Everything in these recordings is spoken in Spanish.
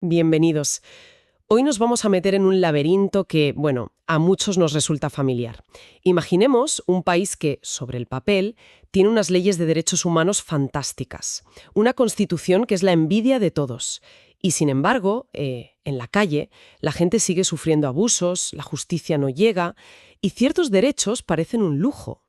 Bienvenidos. Hoy nos vamos a meter en un laberinto que, bueno, a muchos nos resulta familiar. Imaginemos un país que, sobre el papel, tiene unas leyes de derechos humanos fantásticas, una constitución que es la envidia de todos. Y sin embargo, en la calle, la gente sigue sufriendo abusos, la justicia no llega y ciertos derechos parecen un lujo.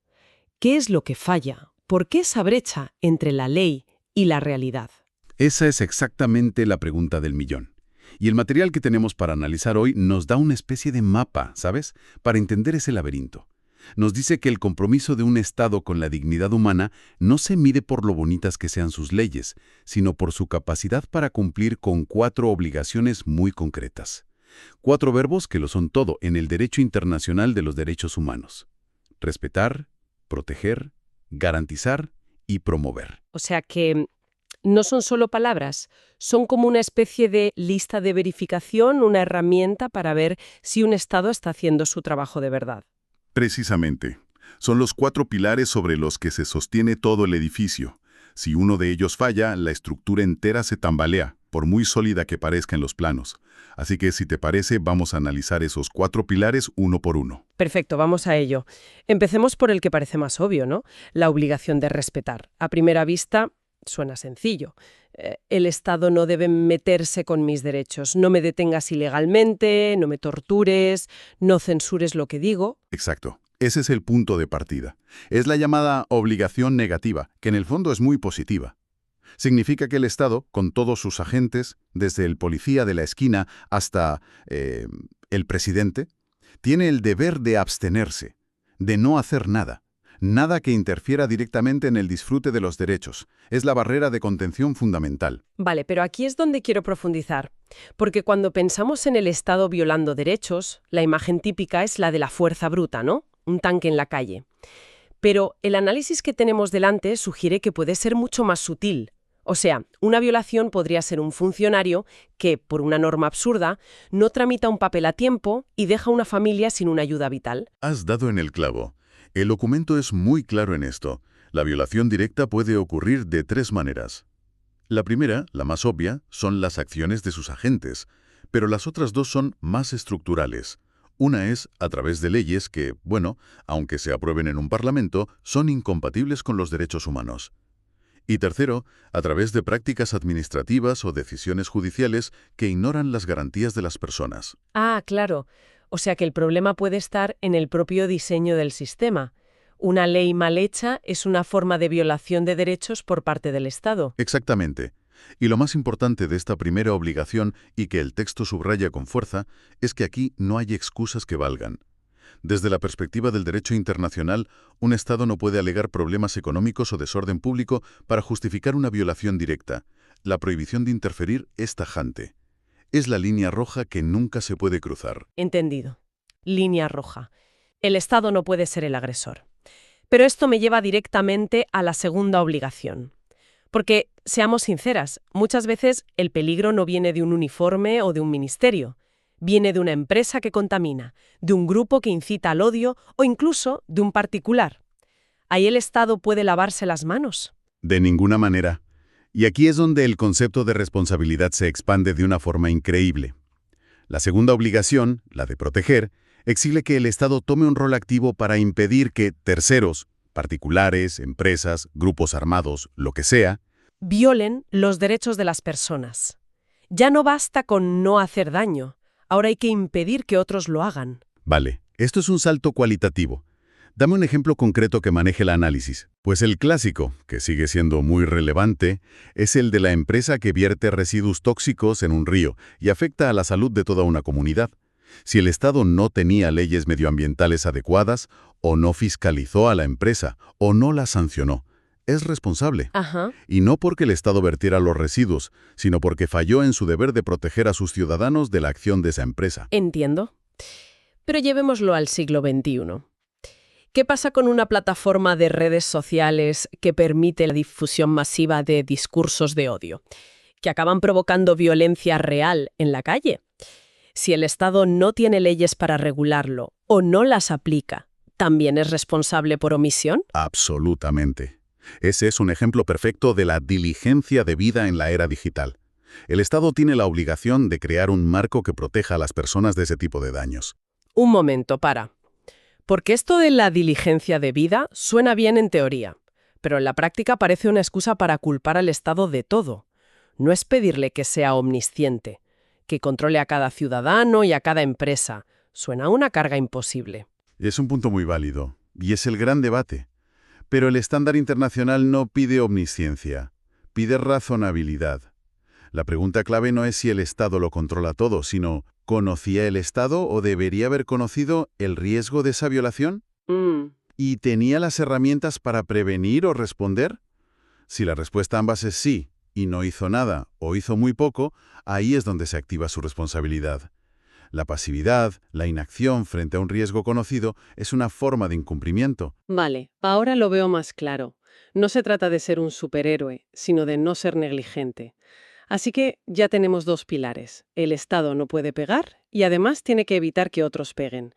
¿Qué es lo que falla? ¿Por qué esa brecha entre la ley y la realidad? Esa es exactamente la pregunta del millón. Y el material que tenemos para analizar hoy nos da una especie de mapa, ¿sabes?, para entender ese laberinto. Nos dice que el compromiso de un Estado con la dignidad humana no se mide por lo bonitas que sean sus leyes, sino por su capacidad para cumplir con 4 obligaciones muy concretas. 4 verbos que lo son todo en el derecho internacional de los derechos humanos: respetar, proteger, garantizar y promover. O sea que no son solo palabras, son como una especie de lista de verificación, una herramienta para ver si un Estado está haciendo su trabajo de verdad. Precisamente. Son los 4 pilares sobre los que se sostiene todo el edificio. Si uno de ellos falla, la estructura entera se tambalea, por muy sólida que parezca en los planos. Así que, si te parece, vamos a analizar esos 4 pilares uno por uno. Perfecto, vamos a ello. Empecemos por el que parece más obvio, ¿no? La obligación de respetar. A primera vista, suena sencillo. El Estado no debe meterse con mis derechos. No me detengas ilegalmente, no me tortures, no censures lo que digo. Exacto. Ese es el punto de partida. Es la llamada obligación negativa, que en el fondo es muy positiva. Significa que el Estado, con todos sus agentes, desde el policía de la esquina hasta el presidente, tiene el deber de abstenerse, de no hacer nada. Nada que interfiera directamente en el disfrute de los derechos. Es la barrera de contención fundamental. Vale, pero aquí es donde quiero profundizar. Porque cuando pensamos en el Estado violando derechos, la imagen típica es la de la fuerza bruta, ¿no? Un tanque en la calle. Pero el análisis que tenemos delante sugiere que puede ser mucho más sutil. O sea, una violación podría ser un funcionario que, por una norma absurda, no tramita un papel a tiempo y deja a una familia sin una ayuda vital. Has dado en el clavo. El documento es muy claro en esto. La violación directa puede ocurrir de 3 maneras. La primera, la más obvia, son las acciones de sus agentes, pero las otras 2 son más estructurales. Una es a través de leyes que, bueno, aunque se aprueben en un parlamento, son incompatibles con los derechos humanos. Y tercero, a través de prácticas administrativas o decisiones judiciales que ignoran las garantías de las personas. Ah, claro. O sea que el problema puede estar en el propio diseño del sistema. Una ley mal hecha es una forma de violación de derechos por parte del Estado. Exactamente. Y lo más importante de esta primera obligación, y que el texto subraya con fuerza, es que aquí no hay excusas que valgan. Desde la perspectiva del derecho internacional, un Estado no puede alegar problemas económicos o desorden público para justificar una violación directa. La prohibición de interferir es tajante. Es la línea roja que nunca se puede cruzar. Entendido. Línea roja. El Estado no puede ser el agresor. Pero esto me lleva directamente a la segunda obligación. Porque, seamos sinceras, muchas veces el peligro no viene de un uniforme o de un ministerio. Viene de una empresa que contamina, de un grupo que incita al odio o incluso de un particular. ¿Ahí el Estado puede lavarse las manos? De ninguna manera. Y aquí es donde el concepto de responsabilidad se expande de una forma increíble. La segunda obligación, la de proteger, exige que el Estado tome un rol activo para impedir que terceros, particulares, empresas, grupos armados, lo que sea, violen los derechos de las personas. Ya no basta con no hacer daño, ahora hay que impedir que otros lo hagan. Vale, esto es un salto cualitativo. Dame un ejemplo concreto que maneje el análisis. Pues el clásico, que sigue siendo muy relevante, es el de la empresa que vierte residuos tóxicos en un río y afecta a la salud de toda una comunidad. Si el Estado no tenía leyes medioambientales adecuadas, o no fiscalizó a la empresa, o no la sancionó, es responsable. Ajá. Y no porque el Estado vertiera los residuos, sino porque falló en su deber de proteger a sus ciudadanos de la acción de esa empresa. Entiendo. Pero llevémoslo al siglo XXI. ¿Qué pasa con una plataforma de redes sociales que permite la difusión masiva de discursos de odio, que acaban provocando violencia real en la calle? Si el Estado no tiene leyes para regularlo o no las aplica, ¿también es responsable por omisión? Absolutamente. Ese es un ejemplo perfecto de la diligencia debida en la era digital. El Estado tiene la obligación de crear un marco que proteja a las personas de ese tipo de daños. Un momento, para. Porque esto de la diligencia debida suena bien en teoría, pero en la práctica parece una excusa para culpar al Estado de todo. No es pedirle que sea omnisciente, que controle a cada ciudadano y a cada empresa. Suena a una carga imposible. Es un punto muy válido, y es el gran debate. Pero el estándar internacional no pide omnisciencia, pide razonabilidad. La pregunta clave no es si el Estado lo controla todo, sino ¿conocía el Estado o debería haber conocido el riesgo de esa violación? ¿Y tenía las herramientas para prevenir o responder? Si la respuesta a ambas es sí, y no hizo nada o hizo muy poco, ahí es donde se activa su responsabilidad. La pasividad, la inacción frente a un riesgo conocido es una forma de incumplimiento. Vale, ahora lo veo más claro. No se trata de ser un superhéroe, sino de no ser negligente. Así que ya tenemos dos pilares. El Estado no puede pegar y además tiene que evitar que otros peguen.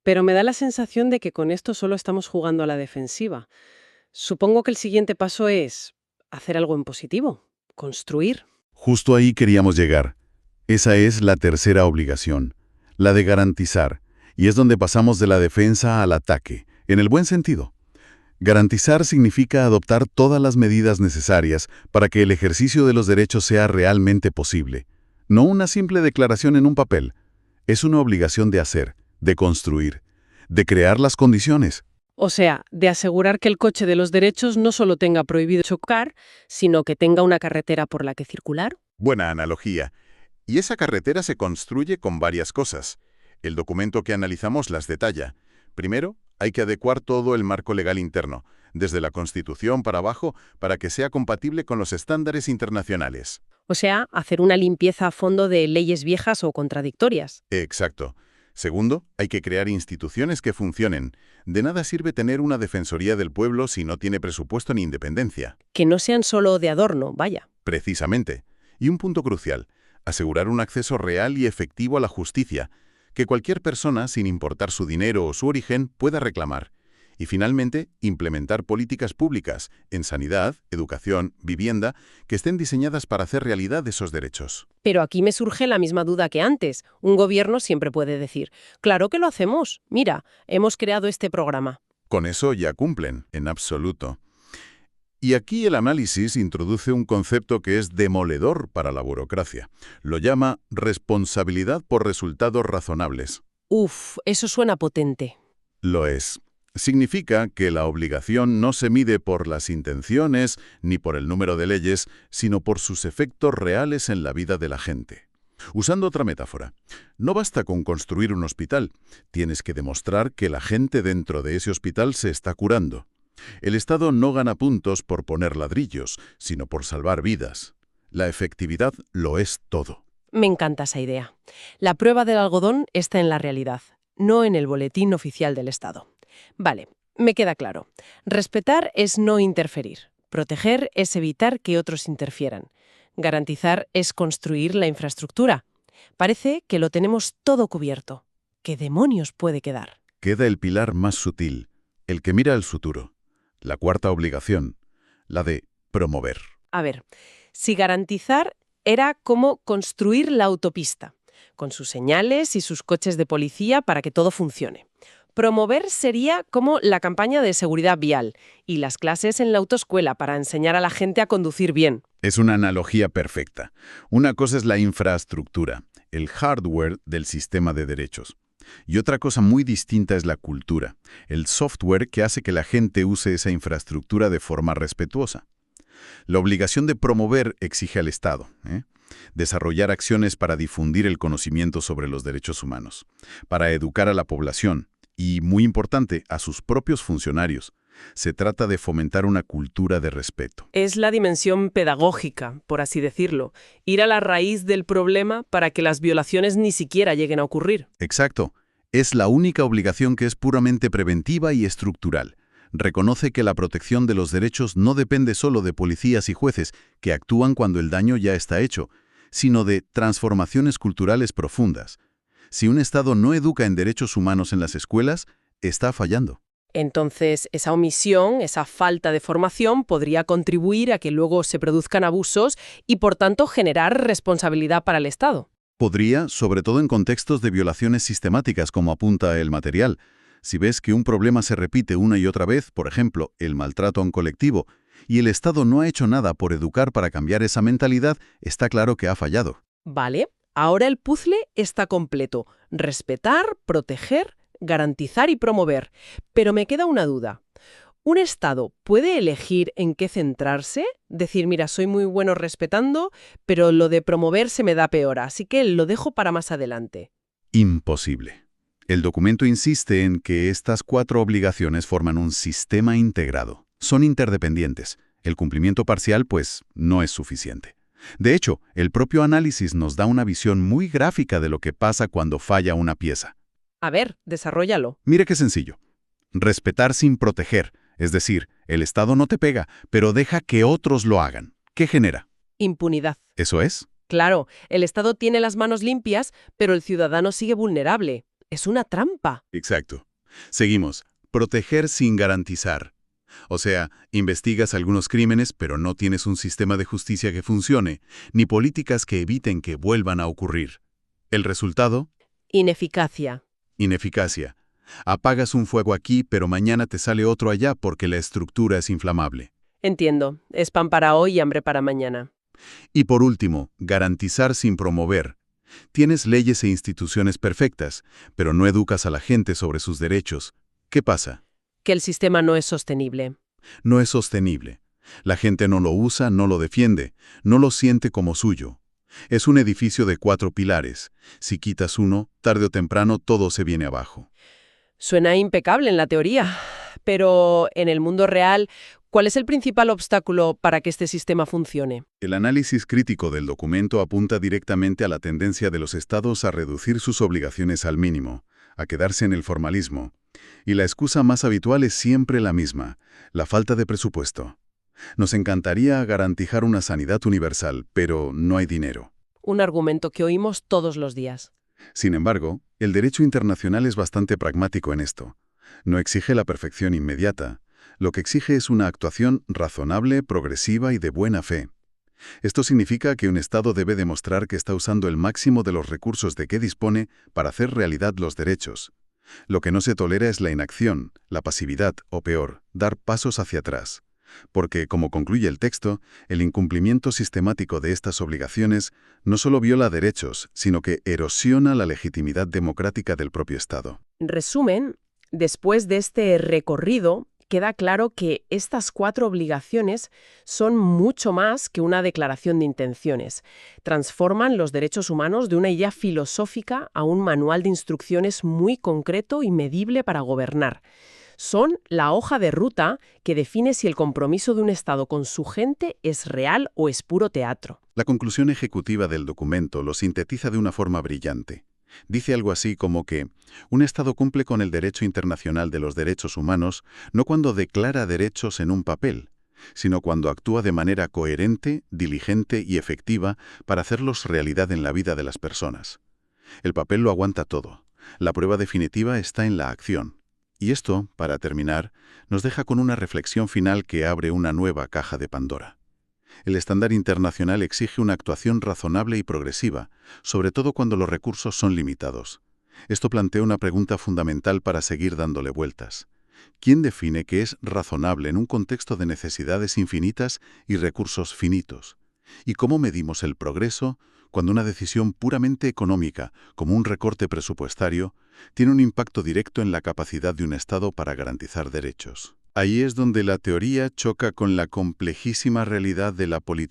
Pero me da la sensación de que con esto solo estamos jugando a la defensiva. Supongo que el siguiente paso es hacer algo en positivo, construir. Justo ahí queríamos llegar. Esa es la tercera obligación, la de garantizar, y es donde pasamos de la defensa al ataque, en el buen sentido. Garantizar significa adoptar todas las medidas necesarias para que el ejercicio de los derechos sea realmente posible. No una simple declaración en un papel. Es una obligación de hacer, de construir, de crear las condiciones. O sea, de asegurar que el coche de los derechos no solo tenga prohibido chocar, sino que tenga una carretera por la que circular. Buena analogía. Y esa carretera se construye con varias cosas. El documento que analizamos las detalla. Primero, hay que adecuar todo el marco legal interno, desde la Constitución para abajo, para que sea compatible con los estándares internacionales. O sea, hacer una limpieza a fondo de leyes viejas o contradictorias. Exacto. Segundo, hay que crear instituciones que funcionen. De nada sirve tener una defensoría del pueblo si no tiene presupuesto ni independencia. Que no sean solo de adorno, vaya. Precisamente. Y un punto crucial, asegurar un acceso real y efectivo a la justicia, que cualquier persona, sin importar su dinero o su origen, pueda reclamar. Y finalmente, implementar políticas públicas en sanidad, educación, vivienda, que estén diseñadas para hacer realidad esos derechos. Pero aquí me surge la misma duda que antes. Un gobierno siempre puede decir, claro que lo hacemos. Mira, hemos creado este programa. Con eso ya cumplen, en absoluto. Y aquí el análisis introduce un concepto que es demoledor para la burocracia. Lo llama responsabilidad por resultados razonables. Uf, eso suena potente. Lo es. Significa que la obligación no se mide por las intenciones ni por el número de leyes, sino por sus efectos reales en la vida de la gente. Usando otra metáfora, no basta con construir un hospital, tienes que demostrar que la gente dentro de ese hospital se está curando. El Estado no gana puntos por poner ladrillos, sino por salvar vidas. La efectividad lo es todo. Me encanta esa idea. La prueba del algodón está en la realidad, no en el boletín oficial del Estado. Vale, me queda claro. Respetar es no interferir. Proteger es evitar que otros interfieran. Garantizar es construir la infraestructura. Parece que lo tenemos todo cubierto. ¿Qué demonios puede quedar? Queda el pilar más sutil, el que mira al futuro. La cuarta obligación, la de promover. A ver, si garantizar era como construir la autopista, con sus señales y sus coches de policía para que todo funcione. Promover sería como la campaña de seguridad vial y las clases en la autoescuela para enseñar a la gente a conducir bien. Es una analogía perfecta. Una cosa es la infraestructura, el hardware del sistema de derechos. Y otra cosa muy distinta es la cultura, el software que hace que la gente use esa infraestructura de forma respetuosa. La obligación de promover exige al Estado, desarrollar acciones para difundir el conocimiento sobre los derechos humanos, para educar a la población y, muy importante, a sus propios funcionarios. Se trata de fomentar una cultura de respeto. Es la dimensión pedagógica, por así decirlo, ir a la raíz del problema para que las violaciones ni siquiera lleguen a ocurrir. Exacto. Es la única obligación que es puramente preventiva y estructural. Reconoce que la protección de los derechos no depende solo de policías y jueces que actúan cuando el daño ya está hecho, sino de transformaciones culturales profundas. Si un Estado no educa en derechos humanos en las escuelas, está fallando. Entonces, esa omisión, esa falta de formación podría contribuir a que luego se produzcan abusos y, por tanto, generar responsabilidad para el Estado. Podría, sobre todo en contextos de violaciones sistemáticas como apunta el material. Si ves que un problema se repite una y otra vez, por ejemplo, el maltrato a un colectivo, y el Estado no ha hecho nada por educar para cambiar esa mentalidad, está claro que ha fallado. Vale, ahora el puzzle está completo. Respetar, proteger, garantizar y promover. Pero me queda una duda. ¿Un Estado puede elegir en qué centrarse? Decir, mira, soy muy bueno respetando, pero lo de promover se me da peor, así que lo dejo para más adelante. Imposible. El documento insiste en que estas 4 obligaciones forman un sistema integrado. Son interdependientes. El cumplimiento parcial, pues, no es suficiente. De hecho, el propio análisis nos da una visión muy gráfica de lo que pasa cuando falla una pieza. A ver, desarróllalo. Mire qué sencillo. Respetar sin proteger. Es decir, el Estado no te pega, pero deja que otros lo hagan. ¿Qué genera? Impunidad. ¿Eso es? Claro, el Estado tiene las manos limpias, pero el ciudadano sigue vulnerable. Es una trampa. Exacto. Seguimos. Proteger sin garantizar. O sea, investigas algunos crímenes, pero no tienes un sistema de justicia que funcione, ni políticas que eviten que vuelvan a ocurrir. ¿El resultado? Ineficacia. Ineficacia. Apagas un fuego aquí, pero mañana te sale otro allá porque la estructura es inflamable. Entiendo. Es pan para hoy y hambre para mañana. Y por último, garantizar sin promover. Tienes leyes e instituciones perfectas, pero no educas a la gente sobre sus derechos. ¿Qué pasa? Que el sistema no es sostenible. No es sostenible. La gente no lo usa, no lo defiende, no lo siente como suyo. Es un edificio de 4 pilares. Si quitas uno, tarde o temprano todo se viene abajo. Suena impecable en la teoría, pero en el mundo real, ¿cuál es el principal obstáculo para que este sistema funcione? El análisis crítico del documento apunta directamente a la tendencia de los estados a reducir sus obligaciones al mínimo, a quedarse en el formalismo. Y la excusa más habitual es siempre la misma, la falta de presupuesto. Nos encantaría garantizar una sanidad universal, pero no hay dinero. Un argumento que oímos todos los días. Sin embargo, el derecho internacional es bastante pragmático en esto. No exige la perfección inmediata. Lo que exige es una actuación razonable, progresiva y de buena fe. Esto significa que un Estado debe demostrar que está usando el máximo de los recursos de que dispone para hacer realidad los derechos. Lo que no se tolera es la inacción, la pasividad o peor, dar pasos hacia atrás. Porque, como concluye el texto, el incumplimiento sistemático de estas obligaciones no solo viola derechos, sino que erosiona la legitimidad democrática del propio Estado. En resumen, después de este recorrido, queda claro que estas 4 obligaciones son mucho más que una declaración de intenciones. Transforman los derechos humanos de una idea filosófica a un manual de instrucciones muy concreto y medible para gobernar. Son la hoja de ruta que define si el compromiso de un Estado con su gente es real o es puro teatro. La conclusión ejecutiva del documento lo sintetiza de una forma brillante. Dice algo así como que un Estado cumple con el derecho internacional de los derechos humanos no cuando declara derechos en un papel, sino cuando actúa de manera coherente, diligente y efectiva para hacerlos realidad en la vida de las personas. El papel lo aguanta todo. La prueba definitiva está en la acción. Y esto, para terminar, nos deja con una reflexión final que abre una nueva caja de Pandora. El estándar internacional exige una actuación razonable y progresiva, sobre todo cuando los recursos son limitados. Esto plantea una pregunta fundamental para seguir dándole vueltas. ¿Quién define qué es razonable en un contexto de necesidades infinitas y recursos finitos? ¿Y cómo medimos el progreso cuando una decisión puramente económica, como un recorte presupuestario, tiene un impacto directo en la capacidad de un Estado para garantizar derechos? Ahí es donde la teoría choca con la complejísima realidad de la política